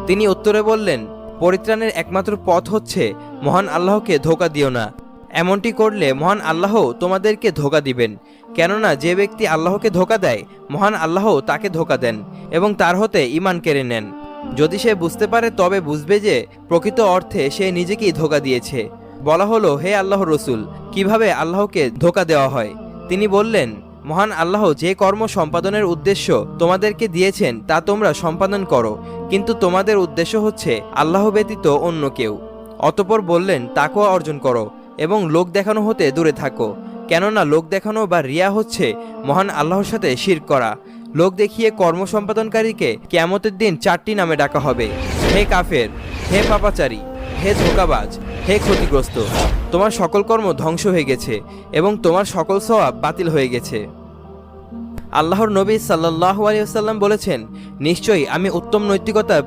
তিনি উত্তরে বললেন, পরিত্রাণের একমাত্র পথ হচ্ছে মহান আল্লাহকে ধোঁকা দিও না। এমনটি করলে মহান আল্লাহ তোমাদেরকে ধোঁকা দিবেন। কেননা যে ব্যক্তি আল্লাহকে ধোঁকা দেয়, মহান আল্লাহ তাকে ধোঁকা দেন এবং তার হতে ঈমান কেড়ে নেন। যদি সে বুঝতে পারে তবে বুঝবে যে প্রকৃত অর্থে সে নিজেকেই ধোঁকা দিয়েছে। বলা হলো, হে আল্লাহর রসূল, কিভাবে আল্লাহকে ধোঁকা দেওয়া হয়? তিনি বললেন, মহান আল্লাহ যে কর্ম সম্পাদনের উদ্দেশ্য তোমাদেরকে দিয়েছেন তা তোমরা সম্পাদন করো, কিন্তু তোমাদের উদ্দেশ্য হচ্ছে আল্লাহ ব্যতীত অন্য কেউ। অতঃপর বললেন, তাকওয়া অর্জন করো এবং লোক দেখানো হতে দূরে থাকো, কেননা লোক দেখানো বা রিয়া হচ্ছে মহান আল্লাহর সাথে শিরক করা। লোক দেখিয়ে কর্ম সম্পাদনকারীকে কিয়ামতের দিন 4টি নামে ডাকা হবে: হে কাফের, হে পাপাচারী, হে ধোঁকাবাজ, হে ক্ষতিগ্রস্ত। তোমার সকল কর্ম ধ্বংস হয়ে গেছে এবং তোমার সকল সওয়াব বাতিল হয়ে গেছে। আল্লাহর নবী সাল্লাল্লাহু আলাইহি ওয়াসাল্লাম বলেছেন, নিশ্চয়ই আমি উত্তম নৈতিকতার